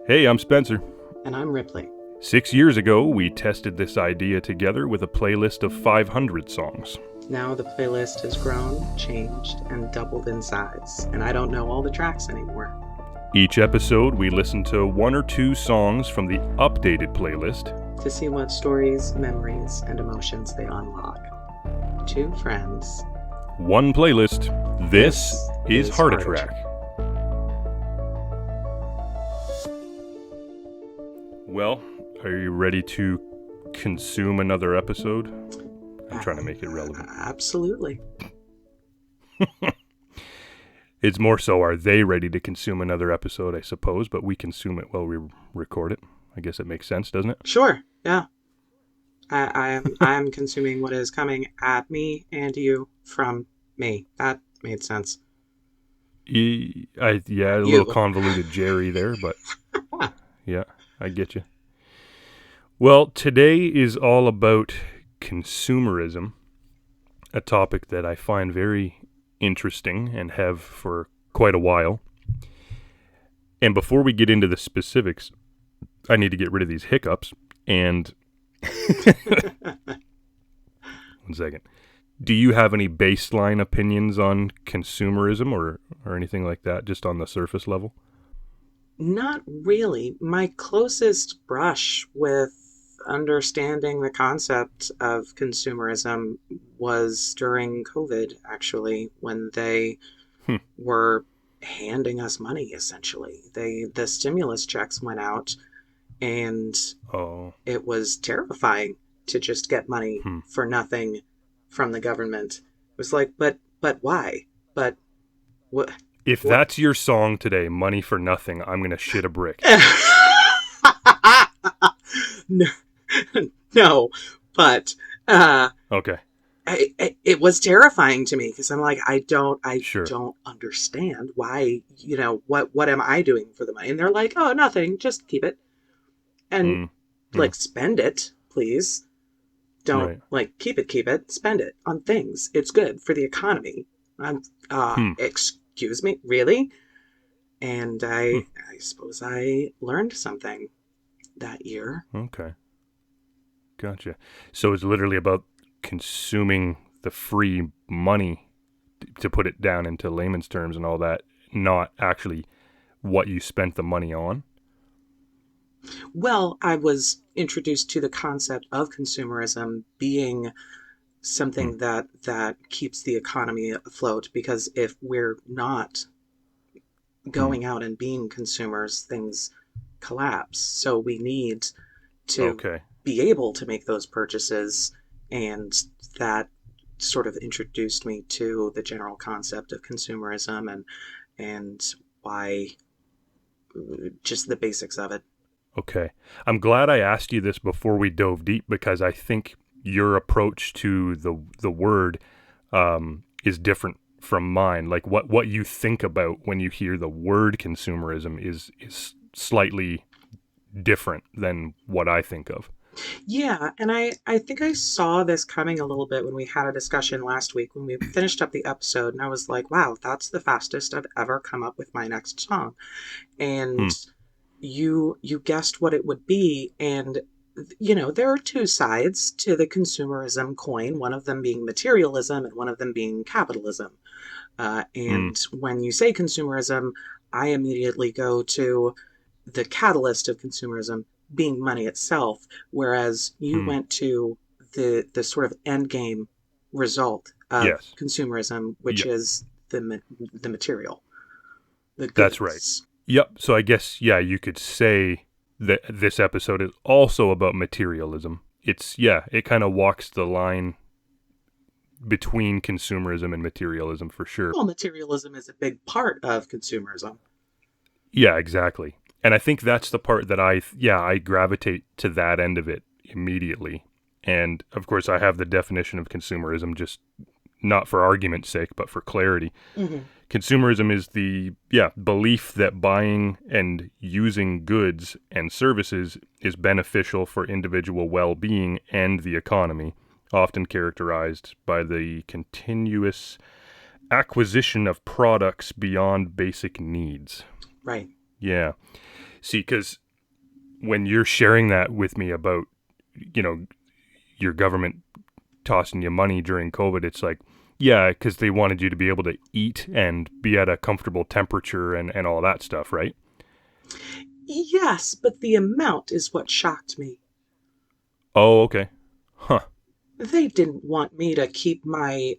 Hey, I'm Spencer. And I'm Ripley. 6 years ago, we tested this idea together with a playlist of 500 songs. Now the playlist has grown, changed, and doubled in size, and I don't know all the tracks anymore. Each episode, we listen to one or two songs from the updated playlist to see what stories, memories, and emotions they unlock. Two friends. One playlist. This is HeartATrack. Well, are you ready to consume another episode? I'm trying to make it relevant. Absolutely. It's more so, are they ready to consume another episode, I suppose, but we consume it while we record it. I guess it makes sense, doesn't it? Sure, yeah. I am consuming what is coming at me and you from me. That made sense. A little convoluted Jerry there, but yeah, I get you. Well, today is all about consumerism, a topic that I find very interesting and have for quite a while. And before we get into the specifics, I need to get rid of these hiccups and... 1 second. Do you have any baseline opinions on consumerism or anything like that, just on the surface level? Not really. My closest brush with understanding the concept of consumerism was during COVID, actually, when they were handing us money, essentially. The stimulus checks went out, and it was terrifying to just get money for nothing from the government. It was like, but why? But what? If that's your song today, Money for Nothing, I'm going to shit a brick. No, but okay. It was terrifying to me because I'm like, I don't understand why, what am I doing for the money? And they're like, oh, nothing, just keep it. And spend it, please. Don't keep it, spend it on things. It's good for the economy. Excuse me, really? And I suppose I learned something that year. Okay. Gotcha. So it's literally about consuming the free money, to put it down into layman's terms and all that, not actually what you spent the money on? Well, I was introduced to the concept of consumerism being something that keeps the economy afloat, because if we're not going out and being consumers, things collapse. So we need to be able to make those purchases, and that sort of introduced me to the general concept of consumerism and why, just the basics of it. Okay. I'm glad I asked you this before we dove deep, because I think your approach to the word is different from mine. Like what you think about when you hear the word consumerism is slightly different than what I think of. Yeah, and I think I saw this coming a little bit when we had a discussion last week when we finished up the episode, and I was like, wow, that's the fastest I've ever come up with my next song. And you guessed what it would be, and there are two sides to the consumerism coin, one of them being materialism and one of them being capitalism. And when you say consumerism, I immediately go to the catalyst of consumerism being money itself, whereas you went to the sort of end game result of consumerism, which is the material. The goods. That's right. Yep. So I guess, you could say that this episode is also about materialism. It kind of walks the line between consumerism and materialism for sure. Well, materialism is a big part of consumerism. Yeah, exactly. And I think that's the part that I gravitate to that end of it immediately. And of course, I have the definition of consumerism, just not for argument's sake, but for clarity. Mm-hmm. Consumerism is the belief that buying and using goods and services is beneficial for individual well-being and the economy, often characterized by the continuous acquisition of products beyond basic needs. Right. Yeah. See, because when you're sharing that with me about, your government tossing you money during COVID, it's like, yeah, because they wanted you to be able to eat and be at a comfortable temperature and all that stuff, right? Yes, but the amount is what shocked me. Oh, okay. Huh. They didn't want me to keep my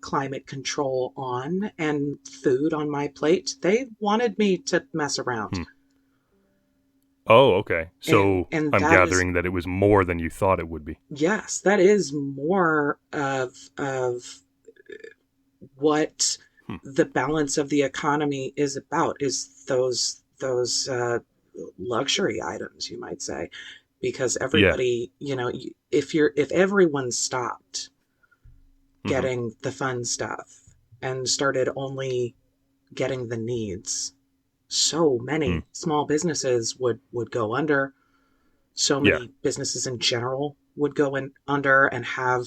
climate control on and food on my plate. They wanted me to mess around. Hmm. Oh, okay. And So and I'm that is, gathering that it was more than you thought it would be. yes, that is more of what Hmm. the balance of the economy is about, is those luxury items, you might say, because Yeah. everybody, if everyone stopped Mm-hmm. getting the fun stuff and started only getting the needs, so Hmm. many small businesses would go under. So Yeah. many businesses in general would go under and have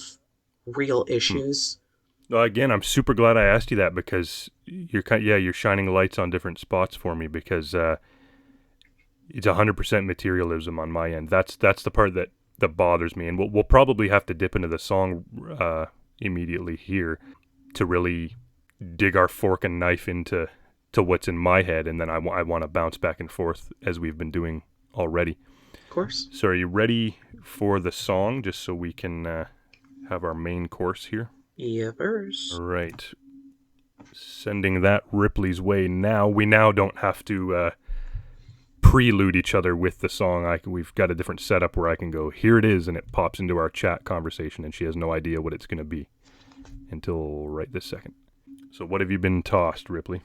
real Hmm. issues. Well, again, I'm super glad I asked you that because you're shining lights on different spots for me because it's 100% materialism on my end. That's the part that bothers me, and we'll probably have to dip into the song immediately here to really dig our fork and knife into what's in my head, and then I want to bounce back and forth as we've been doing already. Of course. So, are you ready for the song? Just so we can have our main course here. All Yevers. right. Sending that Ripley's way now. We now don't have to prelude each other with the song. We've got a different setup where I can go, here it is, and it pops into our chat conversation, and she has no idea what it's going to be until right this second. So what have you been tossed, Ripley?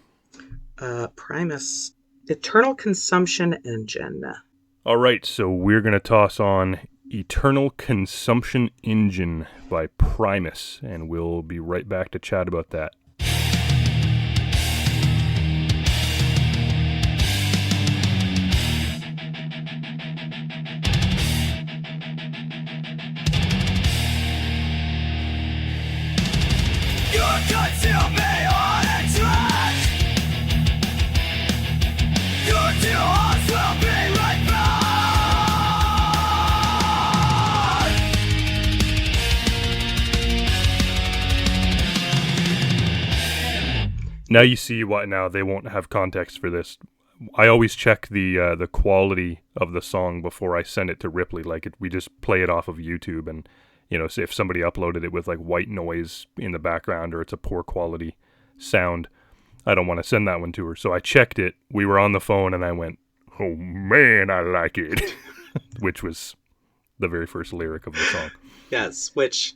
Primus. Eternal Consumption Engine. All right, so we're going to toss on Eternal Consumption Engine by Primus, and we'll be right back to chat about that. Now you see why now they won't have context for this. I always check the quality of the song before I send it to Ripley. We just play it off of YouTube, and so if somebody uploaded it with like white noise in the background or it's a poor quality sound, I don't want to send that one to her. So I checked it. We were on the phone, and I went, "Oh man, I like it," which was the very first lyric of the song. Yes, which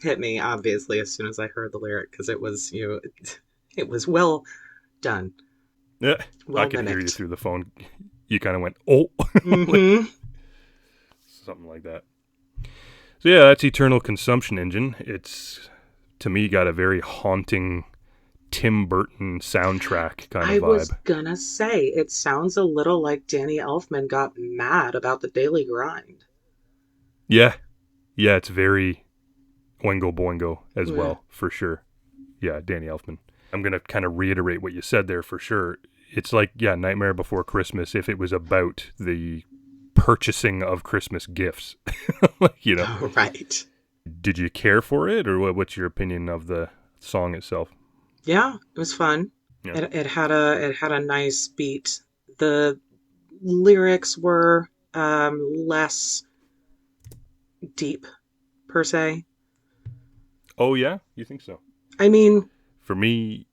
hit me obviously as soon as I heard the lyric, because it was it was well done. Yeah, well I could mimicked. hear you through the phone. You kind of went, "Oh," Mm-hmm. something like that. So yeah, that's Eternal Consumption Engine. It's, to me, got a very haunting Tim Burton soundtrack kind of I vibe. was gonna say, it sounds a little like Danny Elfman got mad about the daily grind. Yeah, it's very Oingo Boingo as well, for sure. Yeah, Danny Elfman. I'm going to kind of reiterate what you said there for sure. It's like, Nightmare Before Christmas if it was about the purchasing of Christmas gifts. Oh, right. Did you care for it, or what's your opinion of the song itself? Yeah, it was fun. Yeah. It had a nice beat. The lyrics were less deep per se. Oh yeah, you think so? I mean, for me,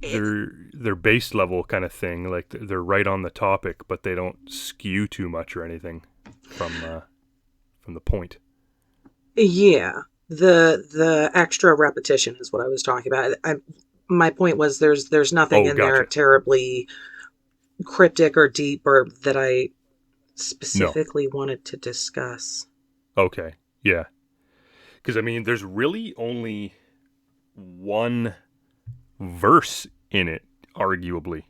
they're base level kind of thing. Like they're right on the topic, but they don't skew too much or anything from the point. Yeah, the extra repetition is what I was talking about. My point was there's nothing in there terribly cryptic or deep or that I specifically wanted to discuss. Okay, yeah. Because, I mean, there's really only one verse in it, arguably.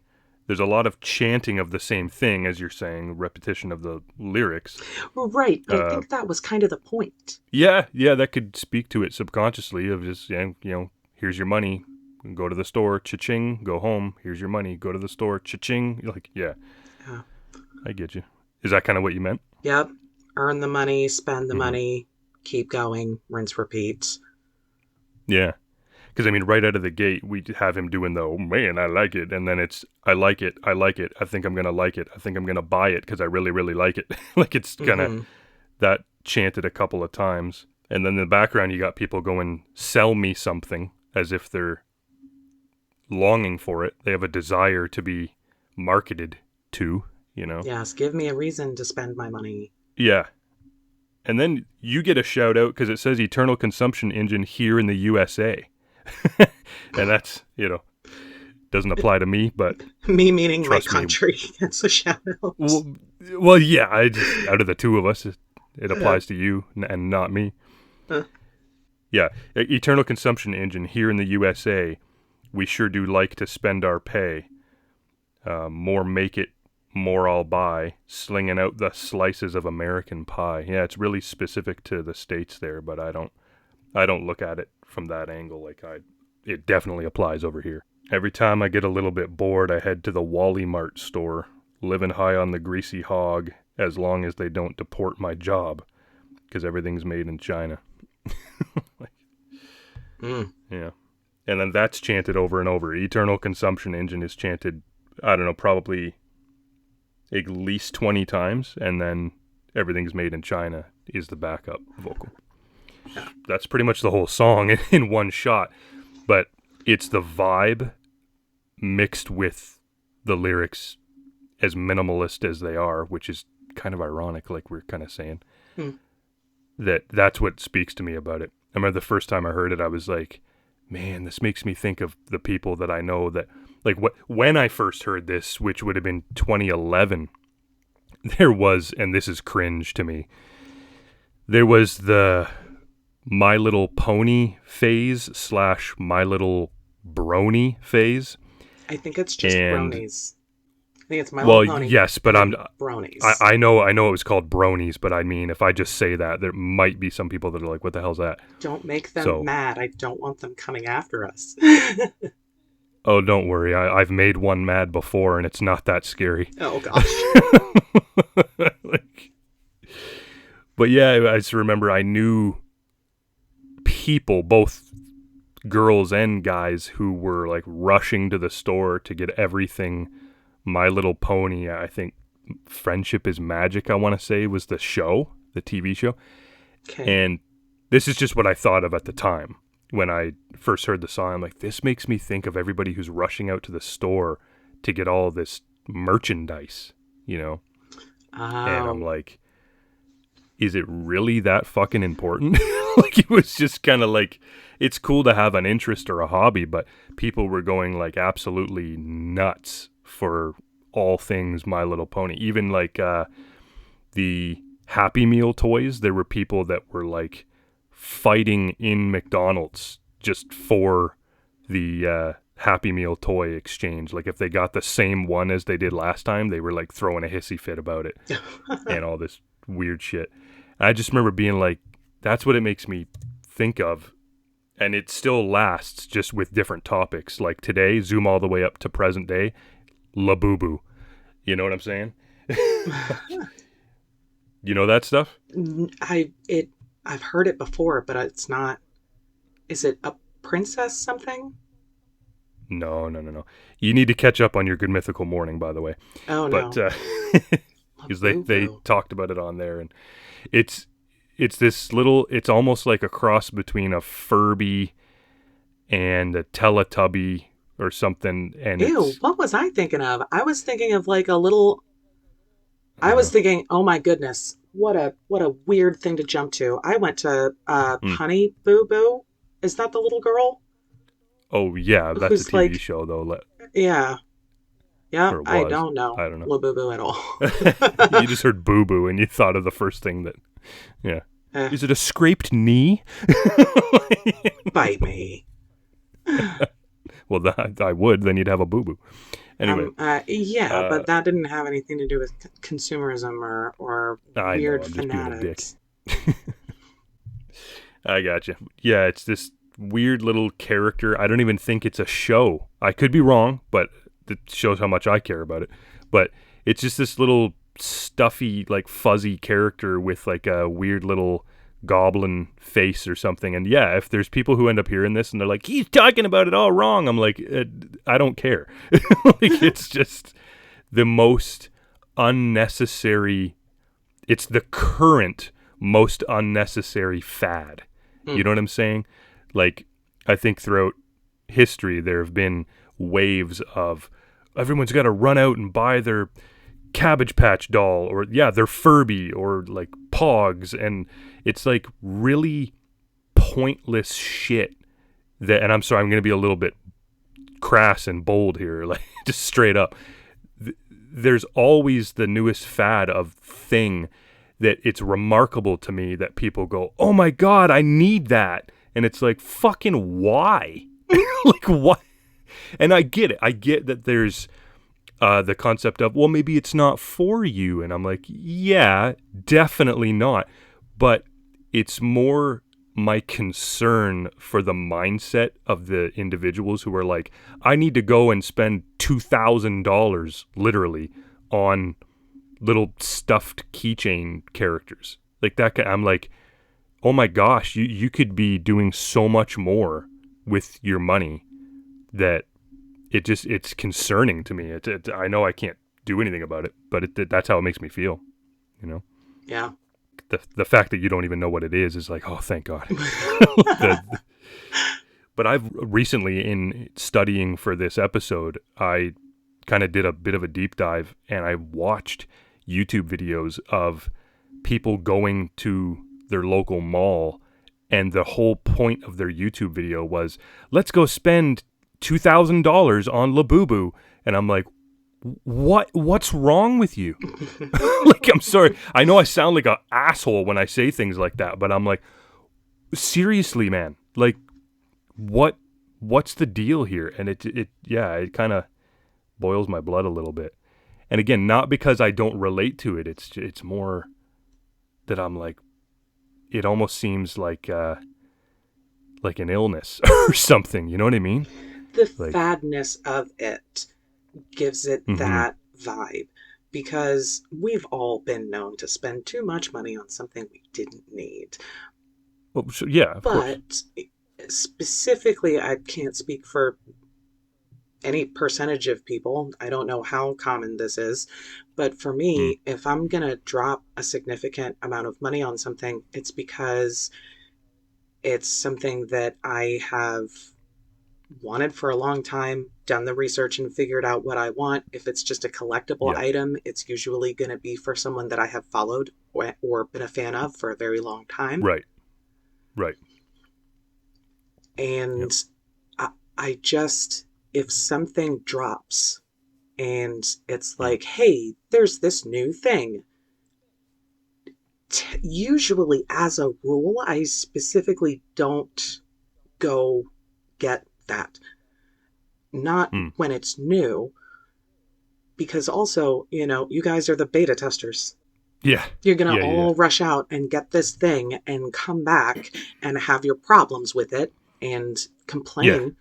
There's a lot of chanting of the same thing, as you're saying, repetition of the lyrics. Right. I think that was kind of the point. Yeah, that could speak to it subconsciously of just, here's your money, go to the store, cha-ching, go home, here's your money, go to the store, cha-ching. Like, yeah. Yeah. I get you. Is that kind of what you meant? Yep. Earn the money, spend the Mm-hmm. money, keep going, rinse, repeat. Yeah. Because, I mean, right out of the gate, we have him doing the, oh, man, I like it. And then it's, I like it. I think I'm going to like it. I think I'm going to buy it because I really, really like it. Like, it's kind of Mm-hmm. that chanted a couple of times. And then in the background, you got people going, sell me something, as if they're longing for it. They have a desire to be marketed to, you know? Yes, give me a reason to spend my money. Yeah. And then you get a shout out because it says Eternal Consumption Engine here in the USA. And that's, doesn't apply to me, but Me meaning my trust me. country. That's a shout out. Well, yeah, out of the two of us, it applies to you and not me. Yeah, Eternal Consumption Engine here in the USA. We sure do like to spend our pay. More make it, more I'll buy. Slinging out the slices of American pie. Yeah, it's really specific to the States there, but I don't look at it from that angle. It definitely applies over here. Every time I get a little bit bored, I head to the Wally Mart store, living high on the greasy hog, as long as they don't deport my job, because everything's made in China. Yeah. And then that's chanted over and over. Eternal Consumption Engine is chanted, I don't know, probably at least 20 times, and then everything's made in China is the backup vocal. That's pretty much the whole song in one shot, but it's the vibe mixed with the lyrics as minimalist as they are, which is kind of ironic, like we're kind of saying. That's what speaks to me about it. I remember the first time I heard it, I was like, man, this makes me think of the people that I know that, like, when I first heard this, which would have been 2011, there was, and this is cringe to me, there was the My Little Pony phase / My Little Brony phase. I think it's just bronies. I think it's My Little Pony. Yes, but bronies. I know it was called bronies, but I mean, if I just say that, there might be some people that are like, "What the hell's that?" Don't make them mad. I don't want them coming after us. Oh, don't worry. I've made one mad before, and it's not that scary. Oh gosh. But yeah, I just remember I knew people, both girls and guys, who were like rushing to the store to get everything My Little Pony. I think Friendship is Magic, I want to say, was the show, the TV show. Okay. And this is just what I thought of at the time. When I first heard the song, I'm like, this makes me think of everybody who's rushing out to the store to get all this merchandise, Oh. And I'm like, is it really that fucking important? Like, it was just kind of like, it's cool to have an interest or a hobby, but people were going like absolutely nuts for all things My Little Pony. Even like the Happy Meal toys, there were people that were like fighting in McDonald's just for the Happy Meal toy exchange. Like, if they got the same one as they did last time, they were like throwing a hissy fit about it and all this weird shit. I just remember being like, that's what it makes me think of. And it still lasts, just with different topics. Like today, zoom all the way up to present day, Labubu. You know what I'm saying? You know that stuff? I've heard it before, but it's not. Is it a princess something? No. You need to catch up on your Good Mythical Morning, by the way. Oh, no. But because they talked about it on there, and it's this little. It's almost like a cross between a Furby and a Teletubby or something. And ew, what was I thinking of? I was thinking of like a little. I was thinking, oh my goodness, what a weird thing to jump to. I went to Honey Boo Boo. Is that the little girl? Oh yeah, that's a TV show though. Yeah. Yeah, I don't know. I don't know. Labubu at all. You just heard boo boo and you thought of the first thing that, yeah. Is it a scraped knee? Bite me. Well, I would. Then you'd have a boo boo. Anyway. But that didn't have anything to do with consumerism or weird fanatics. I gotcha. Yeah, it's this weird little character. I don't even think it's a show. I could be wrong, but it shows how much I care about it. But it's just this little stuffy, like fuzzy character with like a weird little goblin face or something. And yeah, if there's people who end up hearing this and they're like, he's talking about it all wrong, I'm like, I don't care. Like, it's just the most unnecessary, it's the current most unnecessary fad. You know what I'm saying? Like, I think throughout history there have been waves of everyone's got to run out and buy their Cabbage Patch doll or their Furby or like Pogs, and it's like really pointless shit that, and I'm sorry, I'm going to be a little bit crass and bold here, like just straight up. There's always the newest fad of thing that it's remarkable to me that people go, oh my God, I need that. And it's like, fucking why? Like, what? And I get it. I get that there's the concept of, well, maybe it's not for you. And I'm like, yeah, definitely not. But it's more my concern for the mindset of the individuals who are like, I need to go and spend $2,000 literally on little stuffed keychain characters. Like that. I'm like, oh my gosh, you could be doing so much more with your money that it's concerning to me. I know I can't do anything about it, but that's how it makes me feel, you know? Yeah. The fact that you don't even know what it is like, oh, thank God. But I've recently, in studying for this episode, I kind of did a bit of a deep dive, and I watched YouTube videos of people going to their local mall, and the whole point of their YouTube video was, let's go spend $2,000 on Labubu. And I'm like, what's wrong with you? Like, I'm sorry, I know I sound like an asshole when I say things like that, but I'm like, seriously, man, like, what's the deal here? And it kind of boils my blood a little bit. And again, not because I don't relate to it, it's more that I'm like, it almost seems like an illness or something, you know what I mean? The fadness of it gives it that vibe, because we've all been known to spend too much money on something we didn't need. Well, yeah, of course. But specifically, I can't speak for any percentage of people. I don't know how common this is, but for me, if I'm going to drop a significant amount of money on something, it's because it's something that I have wanted for a long time, done the research and figured out what I want. If it's just a collectible item, it's usually going to be for someone that I have followed or been a fan of for a very long time. Right. And I just, if something drops and it's like, hey, there's this new thing, usually as a rule, I specifically don't go get that. Not when it's new, because also, you guys are the beta testers. Yeah. You're going to all rush out and get this thing and come back and have your problems with it and complain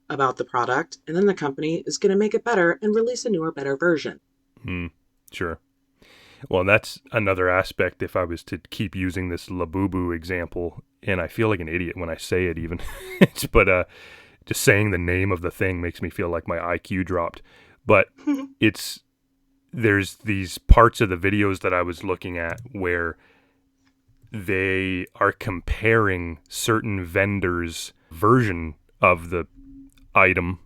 about the product. And then the company is going to make it better and release a newer, better version. Sure. Well, that's another aspect. If I was to keep using this Labubu example, and I feel like an idiot when I say it even, but just saying the name of the thing makes me feel like my IQ dropped. But there's these parts of the videos that I was looking at where they are comparing certain vendors' version of the item,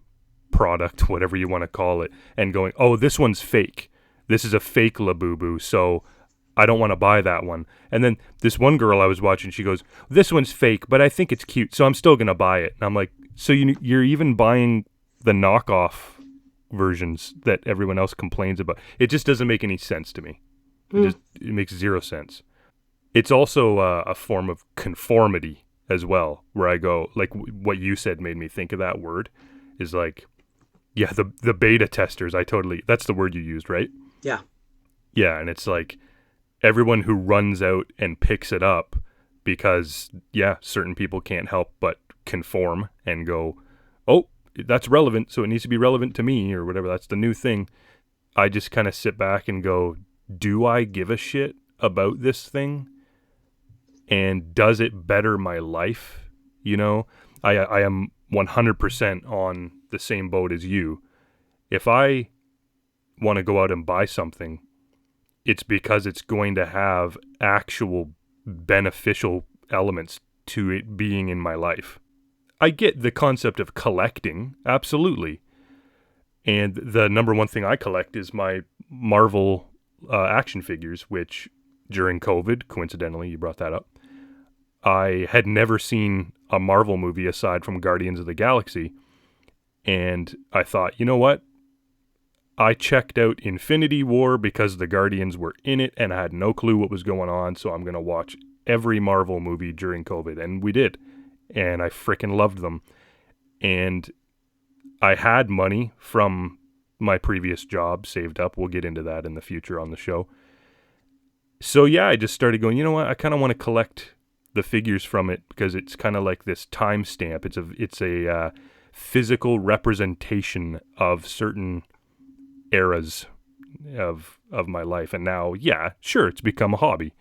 product, whatever you want to call it, and going, oh, this one's fake. This is a fake Labubu, so I don't want to buy that one. And then this one girl I was watching, she goes, this one's fake, but I think it's cute, so I'm still going to buy it. And I'm like, so you're even buying the knockoff versions that everyone else complains about? It just doesn't make any sense to me. It makes zero sense. It's also a form of conformity as well, where I go, like what you said made me think of that word, is like, yeah, the beta testers, that's the word you used, right? Yeah. Yeah, and it's like everyone who runs out and picks it up because, certain people can't help but conform and go, oh, that's relevant, so it needs to be relevant to me or whatever. That's the new thing. I just kind of sit back and go, do I give a shit about this thing? And does it better my life? You know, I am 100% on the same boat as you. If I want to go out and buy something, it's because it's going to have actual beneficial elements to it being in my life. I get the concept of collecting, absolutely. And the number one thing I collect is my Marvel action figures, which during COVID, coincidentally, you brought that up, I had never seen a Marvel movie aside from Guardians of the Galaxy. And I thought, you know what? I checked out Infinity War because the Guardians were in it and I had no clue what was going on. So I'm going to watch every Marvel movie during COVID. And we did. And I freaking loved them. And I had money from my previous job saved up. We'll get into that in the future on the show. So yeah, I just started going, you know what? I kind of want to collect the figures from it because it's kind of like this timestamp. It's a physical representation of certain eras of my life. And now, yeah, sure, it's become a hobby.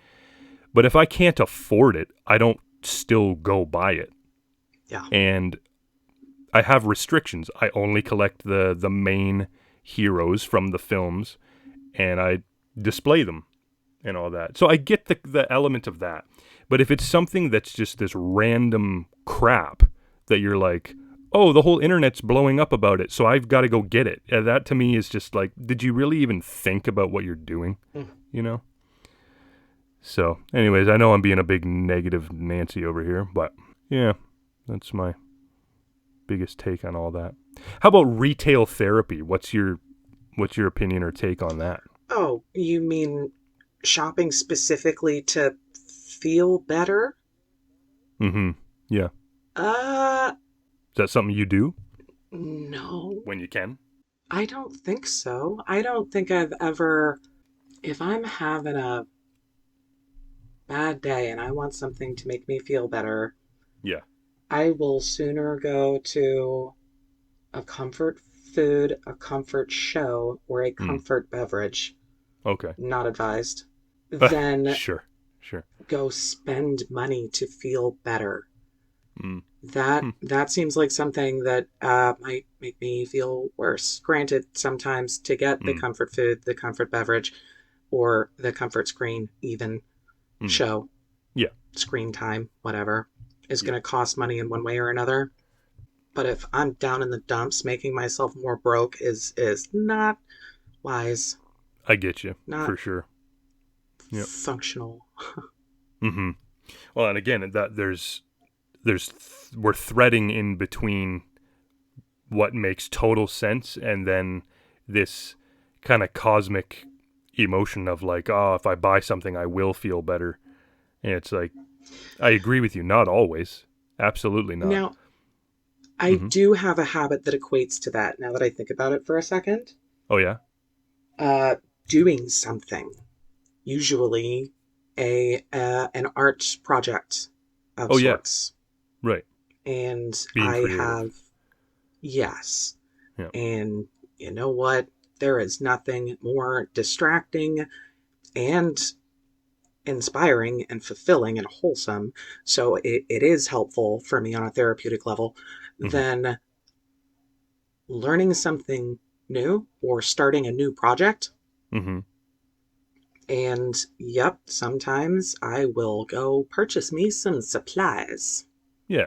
But if I can't afford it, I don't still go buy it. Yeah. And I have restrictions. I only collect the main heroes from the films, and I display them and all that. So I get the element of that. But if it's something that's just this random crap that you're like, oh, the whole internet's blowing up about it, so I've got to go get it. That to me is just like, did you really even think about what you're doing? You know? So, anyways, I know I'm being a big negative Nancy over here, but yeah, that's my biggest take on all that. How about retail therapy? What's your opinion or take on that? Oh, you mean shopping specifically to feel better? Mm-hmm. Yeah. Is that something you do? No. When you can? I don't think so. I don't think I've ever, if I'm having a bad day and I want something to make me feel better, Yeah. I will sooner go to a comfort food, a comfort show, or a comfort beverage. Okay. Not advised. Than Sure. go spend money to feel better. Mm. That seems like something that might make me feel worse. Granted, sometimes to get the comfort food, the comfort beverage, or the comfort screen, even show, yeah, screen time, whatever, is going to cost money in one way or another. But if I'm down in the dumps, making myself more broke is not wise. I get you, Not for sure. Yep. Functional. Mm-hmm. Well, and again, that we're threading in between what makes total sense and then this kind of cosmic emotion of like, oh, if I buy something, I will feel better. And it's like, I agree with you. Not always. Absolutely not. Now, I do have a habit that equates to that now that I think about it for a second. Oh, yeah? Doing something. Usually an art project of sorts. Yeah. Right. And Being I creative. have, yes. Yeah. And you know what? There is nothing more distracting and inspiring and fulfilling and wholesome. So it is helpful for me on a therapeutic level than learning something new or starting a new project. Mm-hmm. And yep, sometimes I will go purchase me some supplies. Yeah.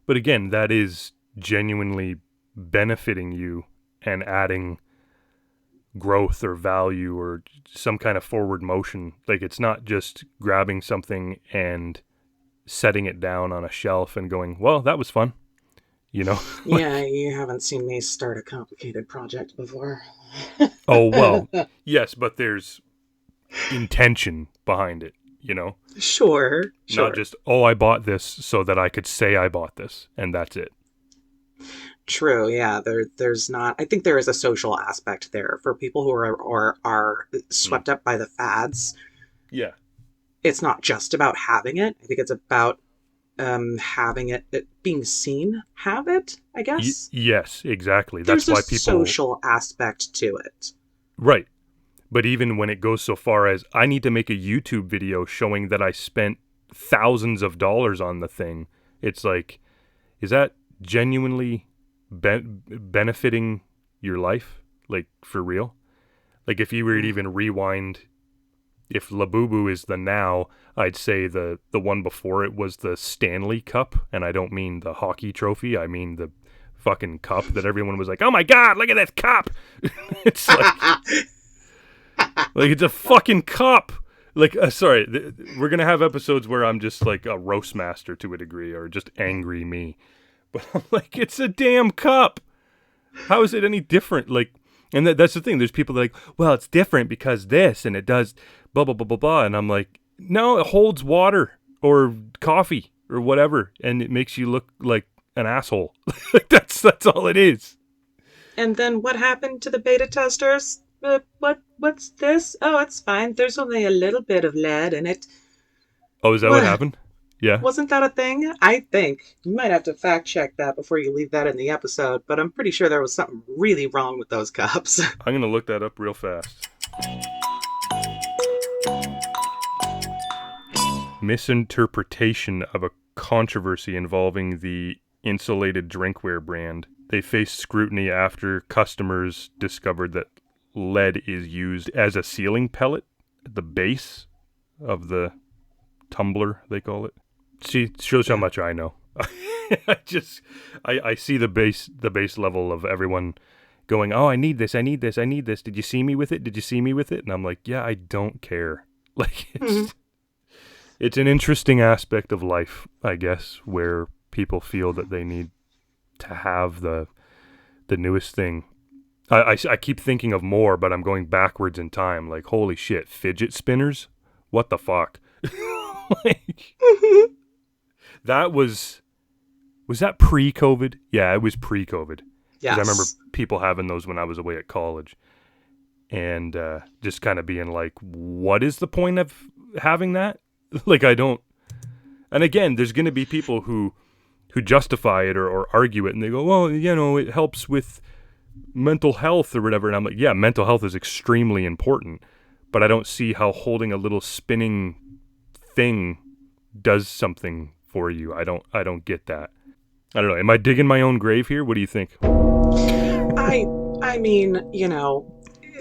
But again, that is genuinely benefiting you and adding growth or value or some kind of forward motion. Like, it's not just grabbing something and setting it down on a shelf and going, well, that was fun. You know? Yeah, you haven't seen me start a complicated project before. Oh, well, yes, but there's intention behind it, you know? Sure. Not just, oh, I bought this so that I could say I bought this, and that's it. True, yeah. There's not. I think there is a social aspect there for people who are swept up by the fads. Yeah. It's not just about having it. I think it's about having it being seen. Have it, I guess. Yes, exactly. There's That's why a people. social aspect to it. Right. But even when it goes so far as I need to make a YouTube video showing that I spent thousands of dollars on the thing, it's like, is that genuinely benefiting your life? Like, for real? Like, if you were to even rewind, if Labubu is the now, I'd say the one before it was the Stanley Cup. And I don't mean the hockey trophy. I mean the fucking cup that everyone was like, oh my God, look at this cup. It's like it's a fucking cup. Like, sorry, we're going to have episodes where I'm just like a roast master to a degree, or just angry me. But I'm like, it's a damn cup. How is it any different? Like, and that's the thing. There's people that are like, well, it's different because this, and it does blah, blah, blah, blah, blah. And I'm like, no, it holds water or coffee or whatever, and it makes you look like an asshole. That's all it is. And then what happened to the beta testers? What's this? Oh, it's fine. There's only a little bit of lead in it. Oh, is that what happened? Yeah. Wasn't that a thing? I think. You might have to fact check that before you leave that in the episode, but I'm pretty sure there was something really wrong with those cups. I'm going to look that up real fast. Misinterpretation of a controversy involving the insulated drinkware brand. They faced scrutiny after customers discovered that lead is used as a sealing pellet at the base of the tumbler, they call it. See, shows how much I know. I see the base level of everyone going, oh, I need this. Did you see me with it? And I'm like, yeah, I don't care. Like, it's an interesting aspect of life, I guess, where people feel that they need to have the newest thing. I keep thinking of more, but I'm going backwards in time. Like, holy shit, fidget spinners? What the fuck? Like, that was that pre-COVID? Yeah, it was pre-COVID. Yes. I remember people having those when I was away at college. And just kind of being like, what is the point of having that? Like, I don't... And again, there's going to be people who justify it or argue it, and they go, well, it helps with mental health or whatever. And I'm like, yeah, mental health is extremely important, but I don't see how holding a little spinning thing does something for you. I don't get that. I don't know. Am I digging my own grave here? What do you think? I mean,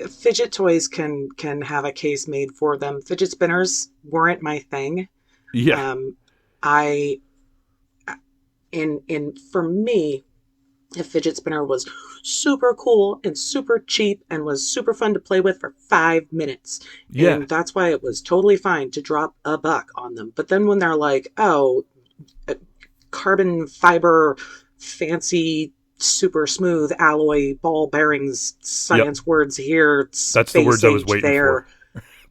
fidget toys can have a case made for them. Fidget spinners weren't my thing. Yeah. For me, a fidget spinner was super cool and super cheap and was super fun to play with for 5 minutes. Yeah. And that's why it was totally fine to drop $1 on them. But then when they're like, oh, carbon fiber, fancy, super smooth alloy ball bearings, science words here, that's the words I was waiting there.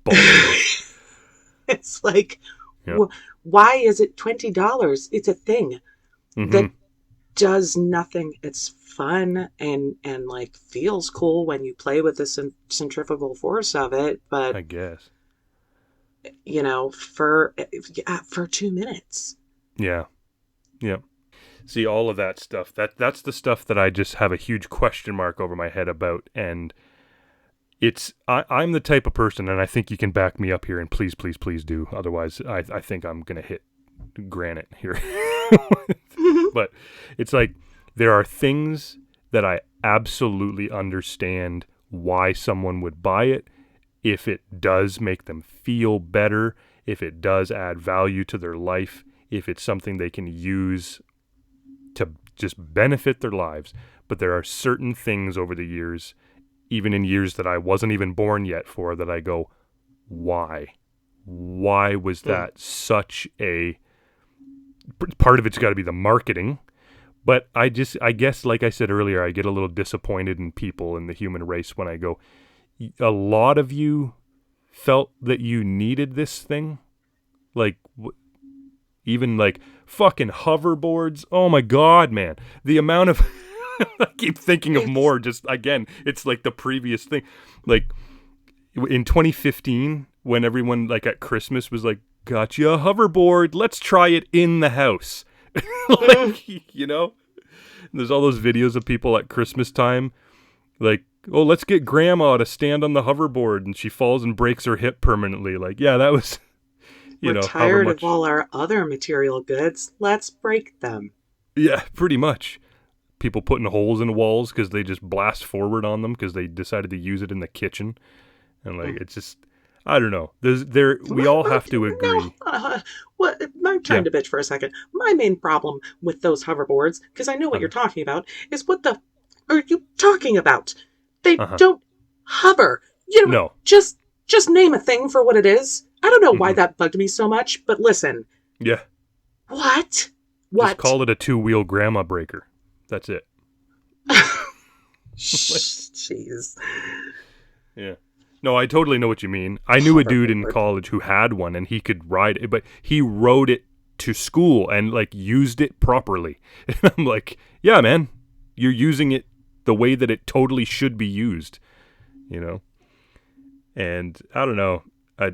For. It's like, why is it $20? It's a thing that does nothing. It's fun and like feels cool when you play with the centrifugal force of it, but I guess for 2 minutes. Yeah. See, all of that stuff, that's the stuff that I just have a huge question mark over my head about. And I'm the type of person, and I think you can back me up here, and please do. Otherwise, I think I'm going to hit granite here. But it's like, there are things that I absolutely understand why someone would buy it, if it does make them feel better, if it does add value to their life, if it's something they can use to just benefit their lives. But there are certain things over the years, even in years that I wasn't even born yet for, that I go, why? Why was that such a... Part of it's got to be the marketing. But I guess, like I said earlier, I get a little disappointed in people in the human race when I go, a lot of you felt that you needed this thing. Like, even like fucking hoverboards. Oh my God, man. The amount of, I keep thinking of more, just again, it's like the previous thing. Like in 2015, when everyone like at Christmas was like, got you a hoverboard, let's try it in the house. Like, there's all those videos of people at Christmas time, like oh, let's get grandma to stand on the hoverboard and she falls and breaks her hip permanently. Like, yeah, that was, We're however tired of much. all our other material goods. Let's break them. Yeah, pretty much. People putting holes in walls because they just blast forward on them because they decided to use it in the kitchen. And like, it's just, I don't know. We all have to agree. No, what? I'm Yeah. trying to bitch for a second. My main problem with those hoverboards, because I know what Uh you're talking about, is what the are you talking about? They huh. don't hover. No. Just name a thing for what it is. I don't know why Mm-hmm. that bugged me so much, but listen. Yeah. What? Just What? call it a 2-wheel grandma breaker. That's it. Jeez. Yeah. No, I totally know what you mean. I knew a dude in Hoverboard. college who had one and he could ride it, but he rode it to school and like used it properly. And I'm like, yeah, man, you're using it the way that it totally should be used, you know? And I don't know.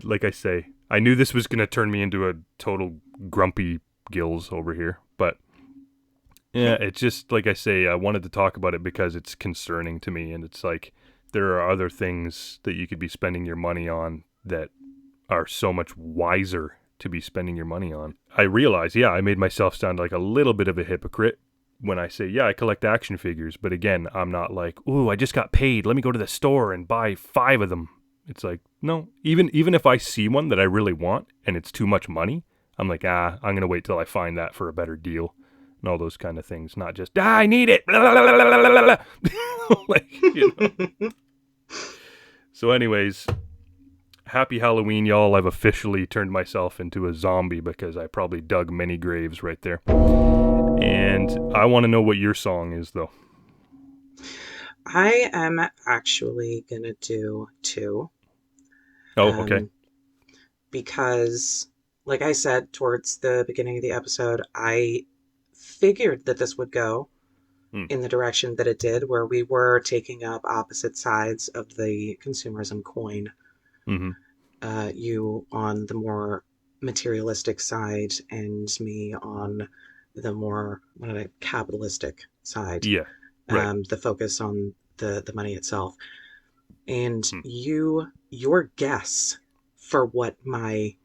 Like I say, I knew this was going to turn me into a total grumpy gills over here, but yeah, it's just like I say, I wanted to talk about it because it's concerning to me, and it's like there are other things that you could be spending your money on that are so much wiser to be spending your money on. I realize, yeah, I made myself sound like a little bit of a hypocrite when I say, yeah, I collect action figures, but again, I'm not like, ooh, I just got paid. Let me go to the store and buy 5 of them. It's like, no, even if I see one that I really want and it's too much money, I'm like, I'm going to wait till I find that for a better deal. And all those kind of things, not just I need it. Like, So, anyways, happy Halloween, y'all! I've officially turned myself into a zombie because I probably dug many graves right there. And I want to know what your song is, though. I am actually gonna do 2. Oh, okay. Um, because, like I said towards the beginning of the episode, I figured that this would go Hmm. in the direction that it did, where we were taking up opposite sides of the consumerism coin. Mm-hmm. You on the more materialistic side, and me on the more capitalistic side. Yeah. Right. The focus on the money itself. And Hmm. your guess for what my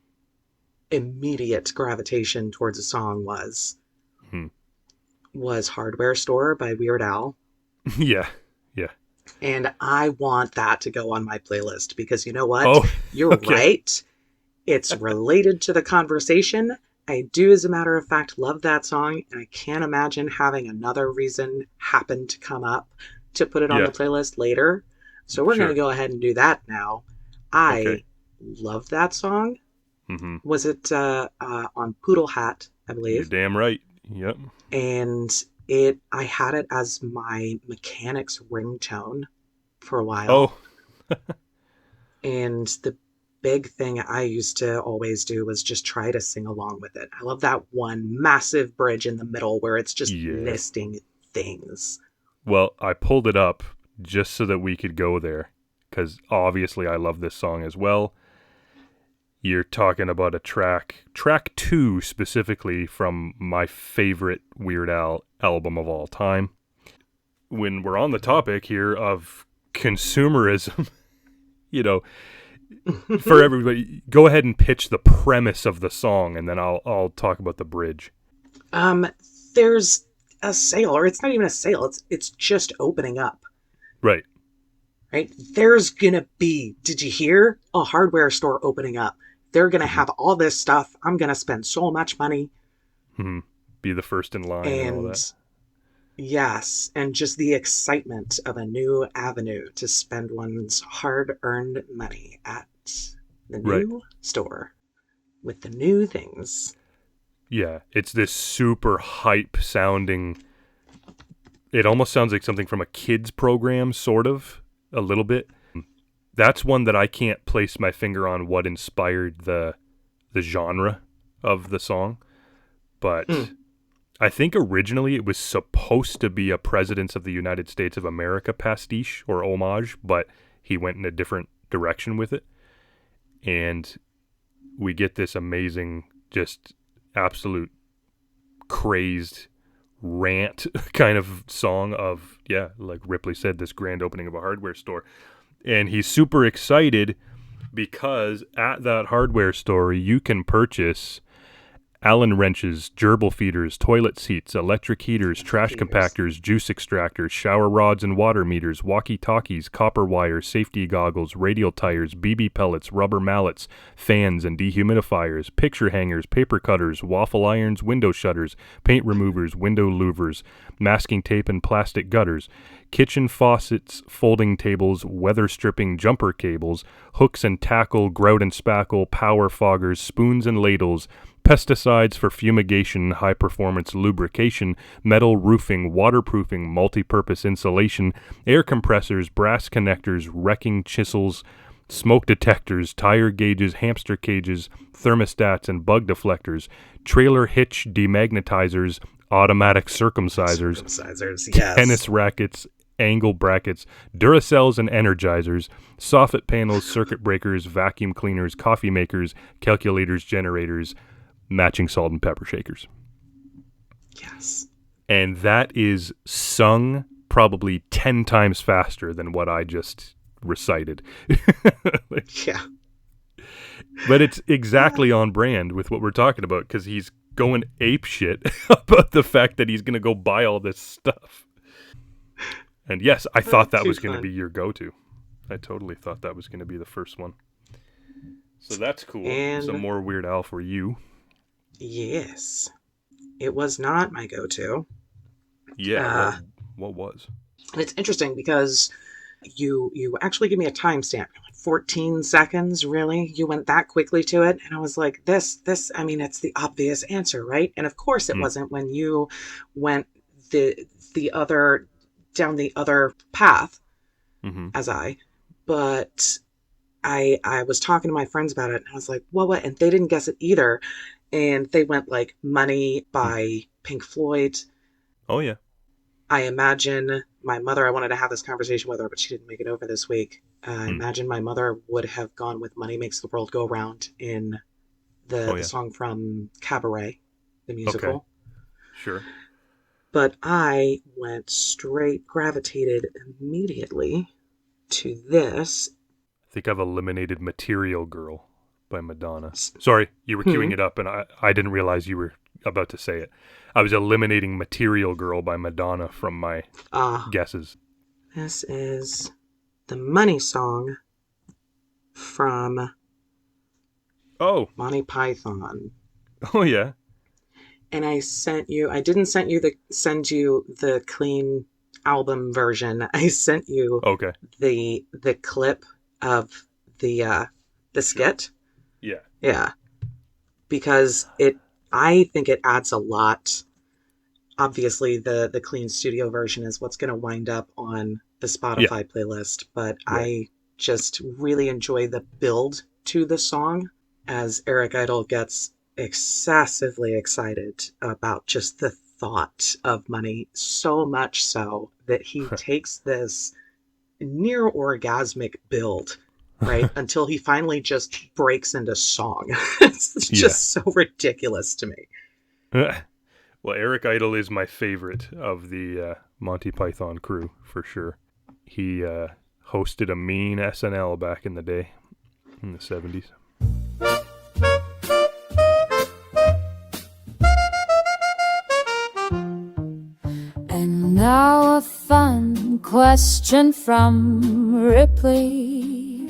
immediate gravitation towards a song Hmm. was Hardware Store by Weird Al. Yeah. Yeah. And I want that to go on my playlist because you know what? Oh, You're okay. right. It's related to the conversation. I do, as a matter of fact, love that song, and I can't imagine having another reason happen to come up to put it on Yeah. the playlist later. So we're going to Sure. go ahead and do that now. Okay. I love that song. Mm-hmm. Was it on Poodle Hat, I You're believe? damn right. Yep. And I had it as my mechanic's ringtone for a while. Oh, And the big thing I used to always do was just try to sing along with it. I love that one massive bridge in the middle where it's just yeah. listing things. Well, I pulled it up just so that we could go there because obviously I love this song as well. You're talking about a track 2 specifically from my favorite Weird Al album of all time. When we're on the topic here of consumerism, for everybody, go ahead and pitch the premise of the song, and then I'll talk about the bridge. um, there's a sale, or it's not even a sale. It's just opening up. Right. Right? There's gonna be. Did you hear a hardware store opening up? They're gonna Mm-hmm. have all this stuff. I'm gonna spend so much money, Mm-hmm. Be the first in line and all that. and yes, and just the excitement of a new avenue to spend one's hard-earned money at the Right. new store with the new things. Yeah, it's this super hype sounding. It almost sounds like something from a kids program, sort of, a little bit. That's one that I can't place my finger on what inspired the genre of the song, but Mm. I think originally it was supposed to be a Presidents of the United States of America pastiche or homage, but he went in a different direction with it, and we get this amazing, just absolute crazed rant kind of song of, yeah, like Ripley said, this grand opening of a hardware store. And he's super excited because at that hardware store, you can purchase Allen wrenches, gerbil feeders, toilet seats, electric heaters, trash compactors, juice extractors, shower rods and water meters, walkie-talkies, copper wire, safety goggles, radial tires, BB pellets, rubber mallets, fans and dehumidifiers, picture hangers, paper cutters, waffle irons, window shutters, paint removers, window louvers, masking tape and plastic gutters, kitchen faucets, folding tables, weather stripping jumper cables, hooks and tackle, grout and spackle, power foggers, spoons and ladles, pesticides for fumigation, high-performance lubrication, metal roofing, waterproofing, multi-purpose insulation, air compressors, brass connectors, wrecking chisels, smoke detectors, tire gauges, hamster cages, thermostats and bug deflectors, trailer hitch demagnetizers, automatic circumcisers, yes. tennis rackets, angle brackets, Duracells and energizers, soffit panels, circuit breakers, vacuum cleaners, coffee makers, calculators, generators, matching salt and pepper shakers. Yes. And that is sung probably 10 times faster than what I just recited. Yeah. But it's exactly on brand with what we're talking about, because he's going ape shit about the fact that he's going to go buy all this stuff. And yes, I thought that was going to be your go-to. I totally thought that was going to be the first one. So that's cool. And some more Weird Al for you. Yes. It was not my go-to. Yeah. What was? And it's interesting because you actually give me a timestamp. 14 seconds, really? You went that quickly to it? And I was like, this, I mean, it's the obvious answer, right? And of course it wasn't when you went down the other path as but I was talking to my friends about it and I was like, well, what? And they didn't guess it either. And they went like Money by Pink Floyd. Oh, yeah. I imagine my mother, I wanted to have this conversation with her, but she didn't make it over this week. I imagine my mother would have gone with Money Makes the World Go Round in the song from Cabaret, the musical. Okay. Sure. But I gravitated immediately to this. I think I've eliminated Material Girl by Madonna. Sorry, you were queuing it up, and I didn't realize you were about to say it. I was eliminating Material Girl by Madonna from my guesses. This is the Money song from Monty Python. Oh, yeah. And I didn't send you the clean album version. I sent you the clip of the skit. Yeah. Yeah. Because I think it adds a lot. Obviously the clean studio version is what's going to wind up on the Spotify playlist, but I just really enjoy the build to the song as Eric Idle gets excessively excited about just the thought of money, so much so that he takes this near orgasmic build, right, until he finally just breaks into song. It's just so ridiculous to me. Well, Eric Idle is my favorite of the Monty Python crew, for sure. He hosted a mean SNL back in the day, in the 70s. And now a fun question from Ripley.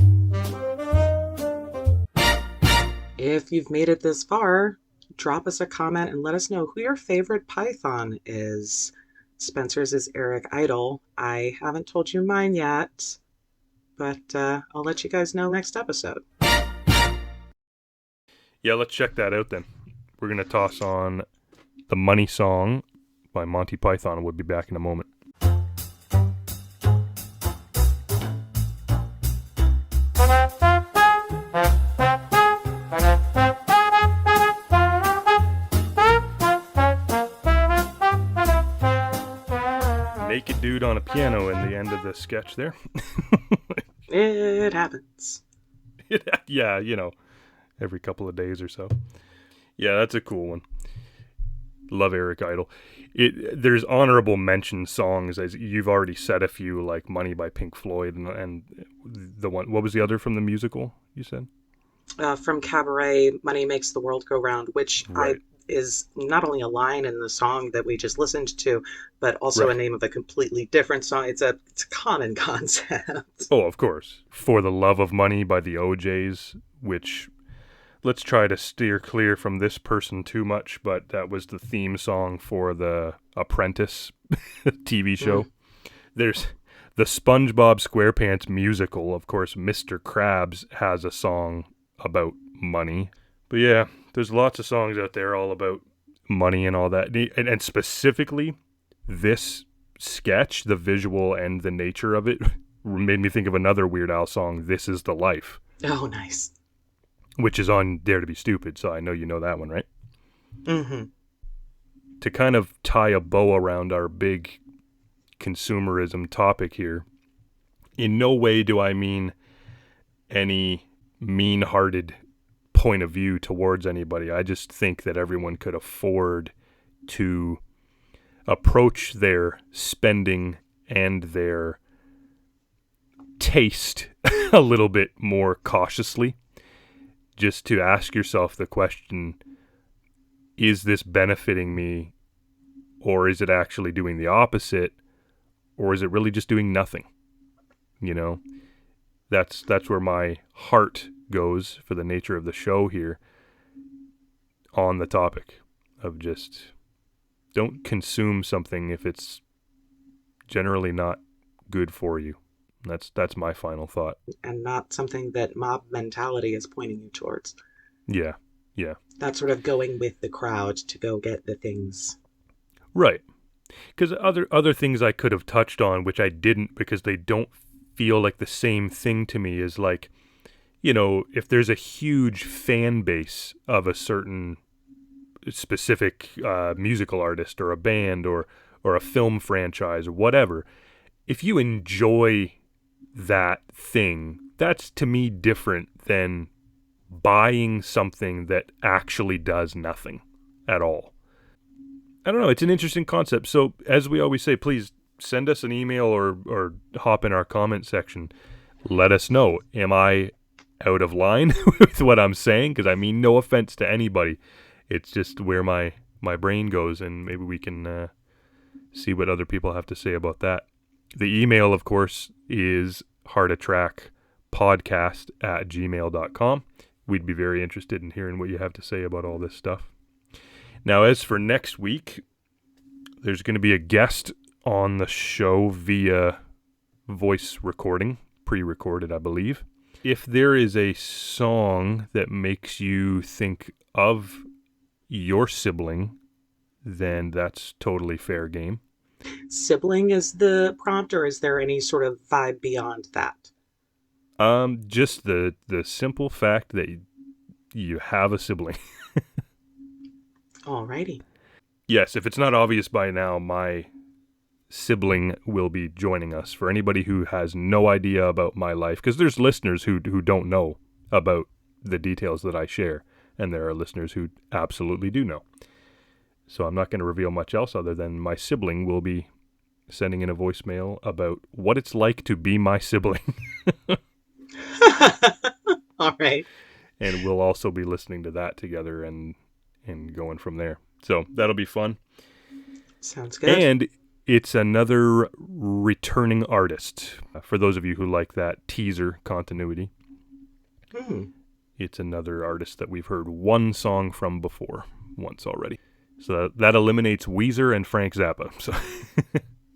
If you've made it this far, drop us a comment and let us know who your favorite Python is. Spencer's is Eric Idle. I haven't told you mine yet, but I'll let you guys know next episode. Yeah, let's check that out then. We're going to toss on the Money Song by Monty Python. We'll be back in a moment. Naked dude on a piano in the end of the sketch there. It happens. Yeah, every couple of days or so. Yeah, that's a cool one. Love Eric Idle. There's honorable mention songs, as you've already said a few, like Money by Pink Floyd, and the one, what was the other from the musical you said? From Cabaret, Money Makes the World Go Round, which Right. is not only a line in the song that we just listened to, but also a Right. name of a completely different song. It's a common concept. Oh, of course. For the Love of Money by the OJs, which, let's try to steer clear from this person too much, but that was the theme song for the Apprentice TV show. There's the SpongeBob SquarePants musical. Of course, Mr. Krabs has a song about money. But yeah, there's lots of songs out there all about money and all that. And specifically, this sketch, the visual and the nature of it, made me think of another Weird Al song, This Is the Life. Oh, nice. Which is on Dare to Be Stupid, so I know you know that one, right? Mm-hmm. To kind of tie a bow around our big consumerism topic here, in no way do I mean any mean-hearted point of view towards anybody. I just think that everyone could afford to approach their spending and their taste a little bit more cautiously. Just to ask yourself the question, is this benefiting me, or is it actually doing the opposite, or is it really just doing nothing? You know, that's where my heart goes for the nature of the show here on the topic of just don't consume something if it's generally not good for you. That's my final thought. And not something that mob mentality is pointing you towards. Yeah. That sort of going with the crowd to go get the things. Right. Because other things I could have touched on, which I didn't because they don't feel like the same thing to me, is like, you know, if there's a huge fan base of a certain specific musical artist or a band or a film franchise or whatever, if you enjoy that thing, that's to me different than buying something that actually does nothing at all. I don't know. It's an interesting concept. So as we always say, please send us an email or hop in our comment section. Let us know. Am I out of line with what I'm saying? Because I mean no offense to anybody. It's just where my brain goes, and maybe we can see what other people have to say about that. The email, of course, is HeartATrackPodcast@gmail.com. We'd be very interested in hearing what you have to say about all this stuff. Now, as for next week, there's going to be a guest on the show via voice recording, pre-recorded, I believe. If there is a song that makes you think of your sibling, then that's totally fair game. Sibling is the prompt, or is there any sort of vibe beyond that? Just the simple fact that you have a sibling. Alrighty. Yes, if it's not obvious by now, my sibling will be joining us. For anybody who has no idea about my life, because there's listeners who don't know about the details that I share, and there are listeners who absolutely do know. So I'm not going to reveal much else other than my sibling will be sending in a voicemail about what it's like to be my sibling. All right. And we'll also be listening to that together and going from there. So that'll be fun. Sounds good. And it's another returning artist. For those of you who like that teaser continuity, it's another artist that we've heard one song from before, once already. So that eliminates Weezer and Frank Zappa. So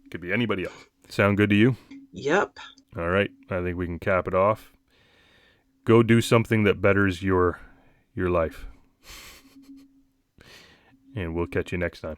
could be anybody else. Sound good to you? Yep. All right. I think we can cap it off. Go do something that betters your life. And we'll catch you next time.